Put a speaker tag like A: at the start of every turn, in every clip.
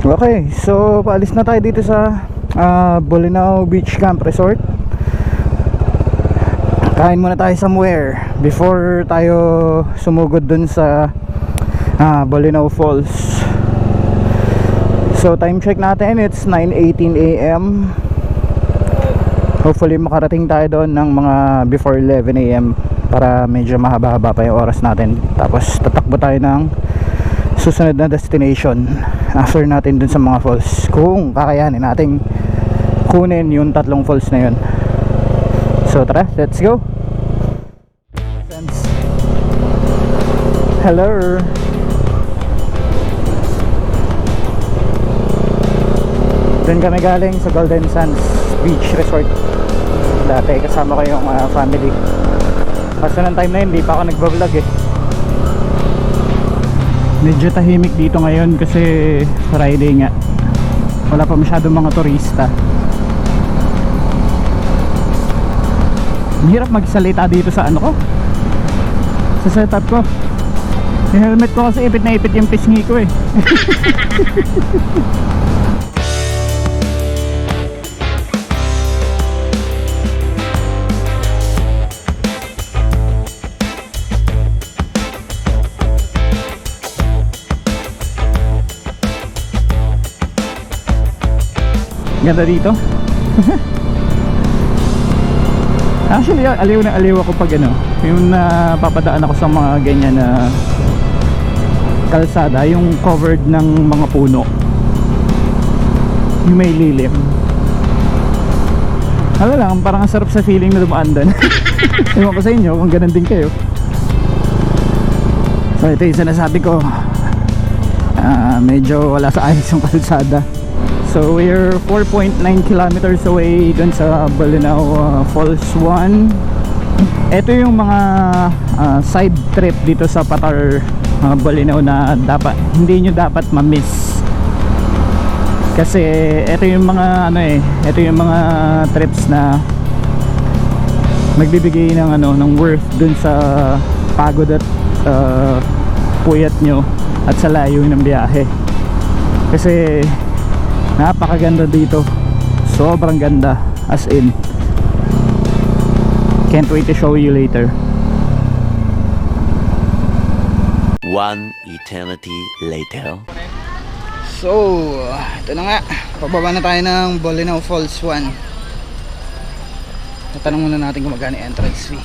A: Okay, so paalis na tayo dito sa Bolinao Beach Camp Resort. Kain muna tayo somewhere before tayo sumugod dun sa Bolinao Falls. So time check natin, it's 9:18 AM. Hopefully makarating tayo doon ng mga before 11 AM para medyo mahaba-haba pa yung oras natin. Tapos tatakbo tayo ng susunod na destination after natin dun sa mga falls, kung kakayanin nating kunin yung tatlong falls na yun. So tara, let's go. Hello. Doon kami galing sa Golden Sands Beach Resort. Dati kasama ko yung family. Kaso ng time na yun, hindi pa ako nagbablog eh. Medyo tahimik dito ngayon kasi Friday nga. Wala pa masyadong mga turista. Mahirap magsalita dito sa ano ko, sa setup ko. Yung helmet ko kasi ipit na ipit yung pisngi ko eh. Ganda dito. Actually, aliw na aliw ako pag ano, yung napapadaan ako sa mga ganyan na kalsada, yung covered ng mga puno, yung may lilim. Ano lang, parang ang sarap sa feeling na dumaan doon. Ewan ko sa inyo kung ganun din kayo. So ito yung sinasabi ko, medyo wala sa ayos yung kalsada. So we're 4.9 kilometers away dun sa Bolinao Falls 1. Ito yung mga side trip dito sa Patar, Bolinao na dapat hindi nyo dapat ma-miss. Kasi ito yung mga ano eh, ito yung mga trips na magbibigay ng ano, ng worth dun sa pagod at puyat nyo at sa layo ng biyahe. Kasi napakaganda dito, sobrang ganda, as in can't wait to show you later.
B: One eternity later.
A: So ito na nga, pababa na tayo ng Bolinao Falls 1. Tatanong muna natin kung magkano entrance fee.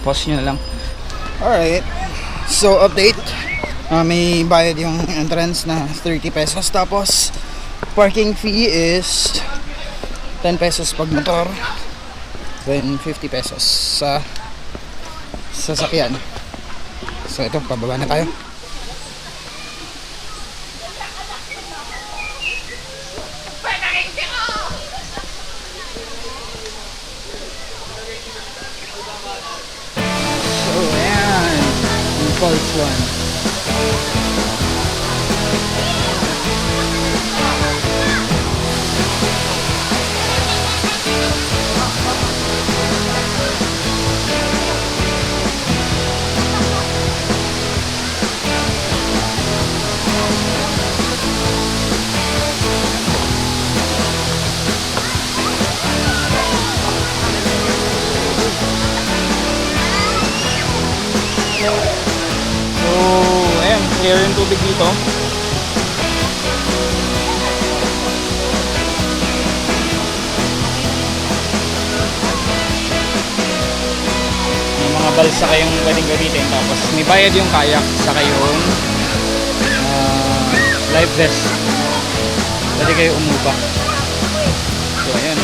A: Pause nyo na lang. Alright, so update, may bayad yung entrance na 30 pesos, tapos parking fee is 10 pesos pag motor, then 50 pesos sa sasakyan. So ito, pababa na tayo. So ayan, yung Falls 1. Clear yung tubig dito. May mga balsa kayong pwedeng gamitin. Tapos may bayad yung kayak sa kayong life vest. Pwede kayo umupa. So ayan.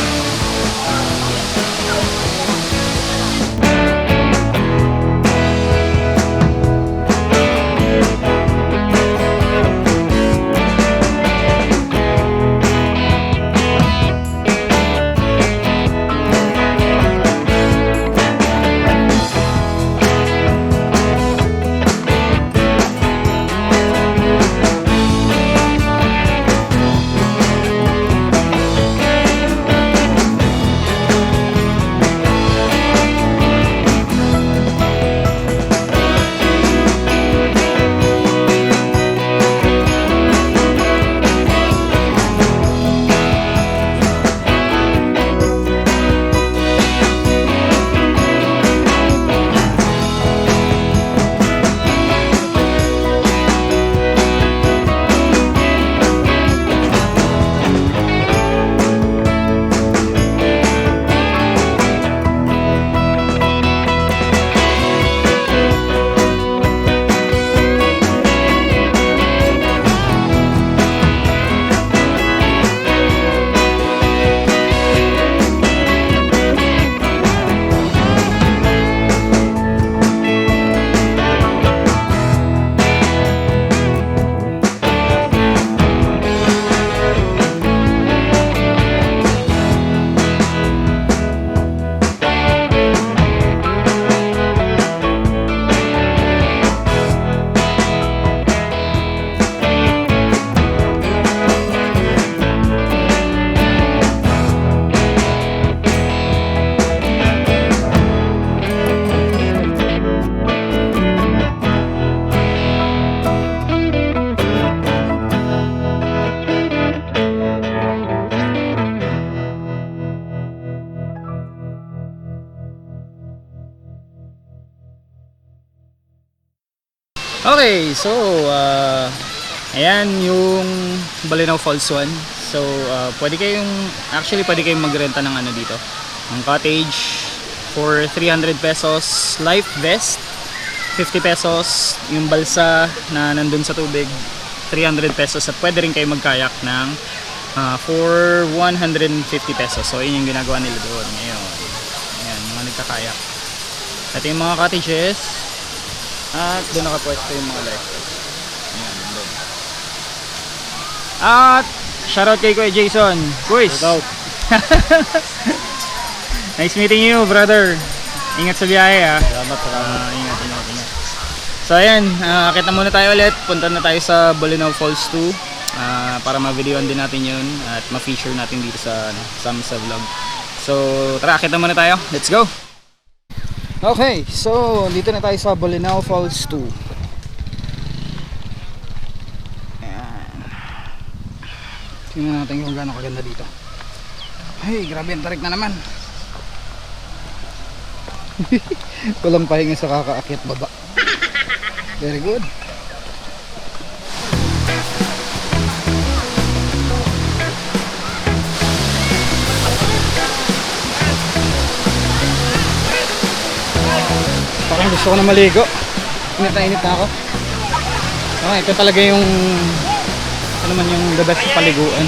A: Okay, so ayan yung Balinaw Falls 1. So pwede kayong magrenta ng ano dito, ng cottage for 300 pesos, life vest 50 pesos, yung balsa na nandun sa tubig 300 pesos, at pwede rin kayo magkayak ng for 150 pesos. So yun yung ginagawa nila doon ngayon. Ayan, mga nagkakayak. Ito yung mga cottages, at doon nakapwesto yung mga lifeguards. Ayan, doon. At shoutout kay Kuya Jason. Kuys!
C: Shoutout.
A: Nice meeting you, brother. Ingat sa biyahe, ha.
C: Salamat.
A: Ingat. So ayan, akit na muna tayo ulit. Punta na tayo sa Balinaw Falls 2 para ma-videoan din natin yun at ma-feature natin dito sa Samsa Vlog. So tara, akit na muna tayo. Let's go! Okay, so dito na tayo sa Balinaw Falls 2. Ayan. Tingnan natin kung gaano kaganda dito. Hey, grabe ang tarik na naman. Walang pahinga sa kakaakyat baba. Very good. Parang gusto ko na maligo. Init na ako. Ito talaga yung ano man yung the best sa paliguan.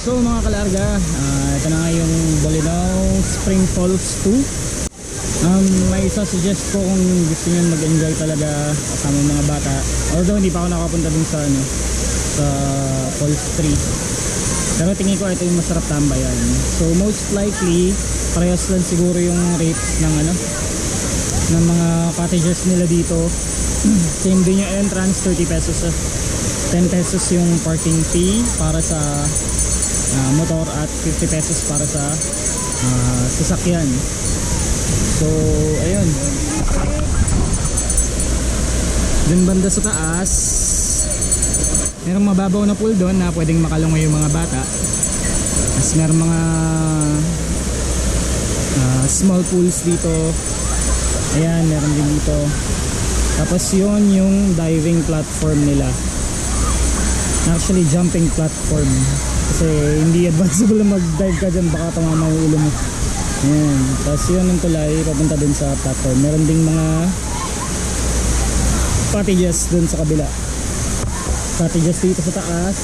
A: So mga kalarga, ito na nga yung Balinaw Spring Falls 2. May isa-suggest ko kung gusto nyo mag-enjoy talaga kasama mga bata. Although hindi pa ako nakapunta dun sa sa Falls 3. Pero tingin ko ito yung masarap tambayan. So most likely parehas lang siguro yung rates ng ng mga cottages nila dito. Same din yung entrance, 30 pesos. 10 pesos yung parking fee para sa motor at 50 pesos para sa sasakyan. So ayun, dun banda sa taas merong mababaw na pool doon na pwedeng makalungoy yung mga bata. Tapos merong mga small pools dito. Ayan, meron din dito. Tapos yun yung diving platform nila. Actually jumping platform. Kasi hindi advisable na mag-dive ka dyan, baka tumama yung ulo mo. Ayan. Tapos yun ang tulay papunta dun sa platform. Meron ding mga cottages dun sa kabila. Cottages dito sa taas.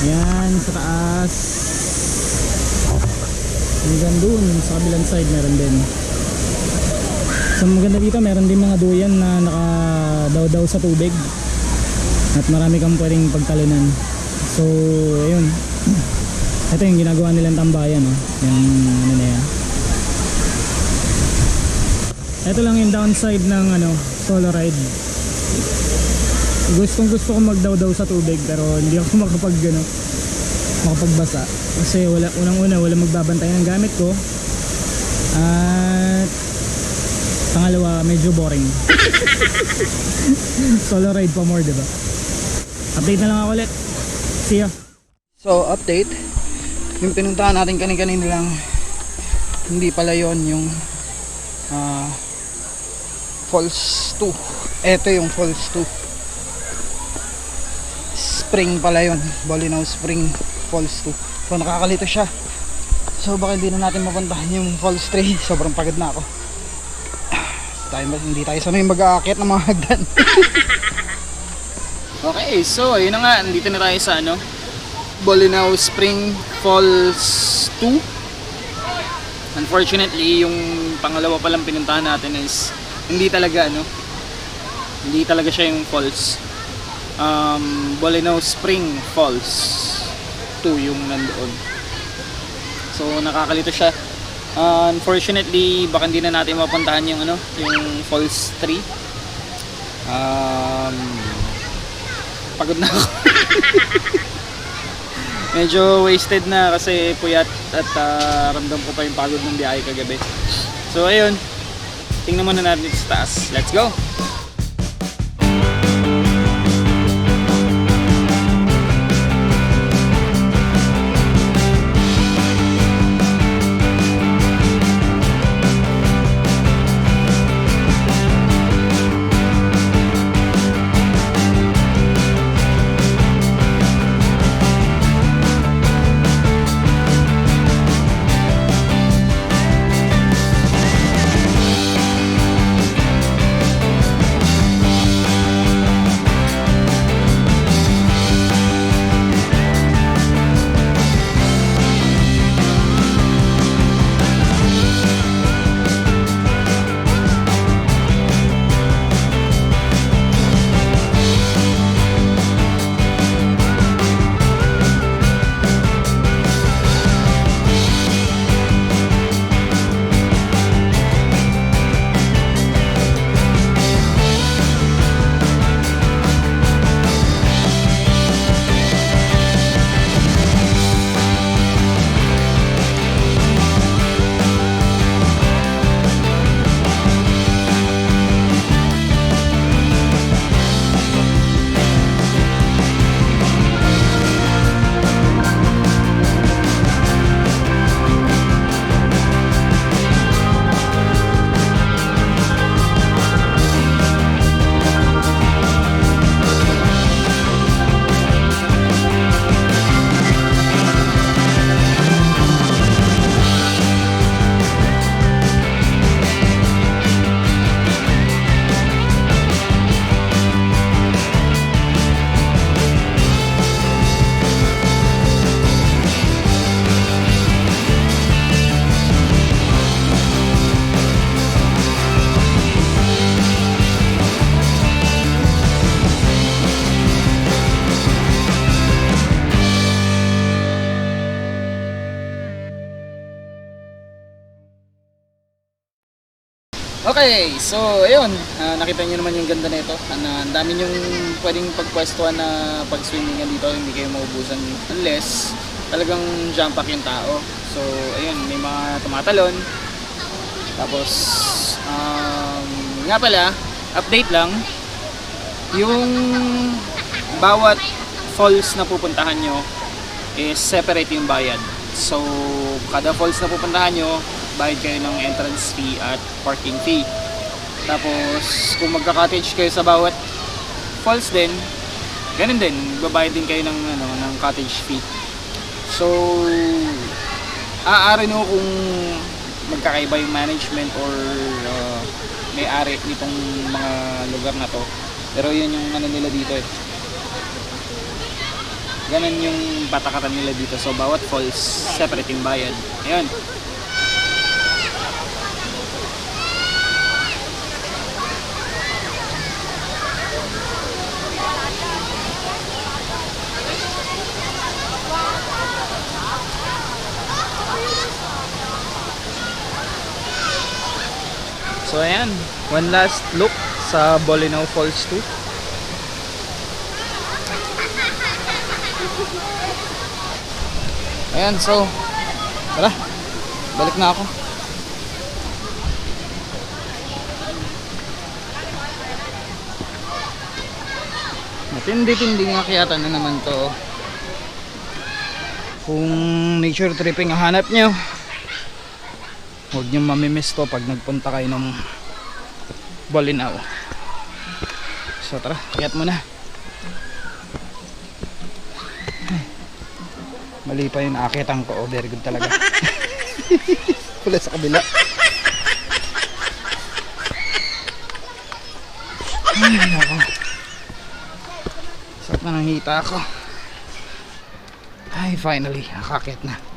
A: Ayan, sa taas. Hanggang dun sa kabilang side meron din. So maganda dito, meron din mga duyan na nakadaw-daw sa tubig. At marami kang pwedeng pagtalunan. So ayun. Ito yung ginagawa nilang tambayan, no? Yung ano na yan. Ito lang yung downside ng solo ride. Gusto ko magdaw-daw sa tubig, pero hindi ako makapagbasa kasi unang-una wala magbabantay ng gamit ko, at pangalawa medyo boring. Solo ride pa more, diba? Update na lang ako ulit. See ya. So update, yung pinuntahan natin kanina lang, hindi pala yon yung Falls 2. Ito yung Falls 2. Spring pala yun, Bolinao Spring Falls 2. So nakakalito siya. So baka hindi na natin mapuntahan yung Falls 3. Sobrang pagod na ako. Hindi tayo sanay mag-aakyat ng mga hagdan. Okay, so ayun na nga, nandito na tayo sa Bolinao Spring Falls 2. Unfortunately, yung pangalawa palang pinuntahan natin is hindi talaga siya yung falls. Bolinao Spring Falls 2 yung nandoon. So nakakalito siya. Unfortunately, baka hindi na natin mapuntahan yung yung Falls 3. Pagod na ako. Medyo wasted na kasi puyat at ramdam ko pa yung pagod ng biyahe kagabi. So ayun, tingnan muna natin dito sa taas. Let's go! Okay, so ayun, nakita niyo naman yung ganda nito. Ang dami yung pwedeng pagpwestuhan na pag-swimmingan dito, hindi kayo maubusan unless talagang jump pack yung tao. So ayun, may mga tumatalon. Tapos nga pala, update lang, yung bawat falls na pupuntahan nyo is separate yung bayad. So kada falls na pupuntahan nyo, bayad kayo ng entrance fee at parking fee. Tapos kung magka-cottage kayo sa bawat falls din, ganun din, babayad din kayo ng ano, ng cottage fee. So aari nyo kung magkakaiba yung management or may-ari nitong mga lugar na to. Pero yun yung ano nila dito eh. Ganun yung patakatan nila dito. So bawat falls separate yung bayad. Ayun. So ayan, one last look sa Bolinao Falls 2. Ayan, so tara, balik na ako. Matindi-tinding akyatan na naman to. Kung nature tripping ang hanap nyo, huwag nyo mamimiss to pag nagpunta kayo ng Bolinao. So tara, akyat mo na. Mali pa yung aakyatan ko. Oh, very good talaga. Pula sa kabila. Ay, nako. Sarap na nang hita ako. Ay, finally, nakaakyat na.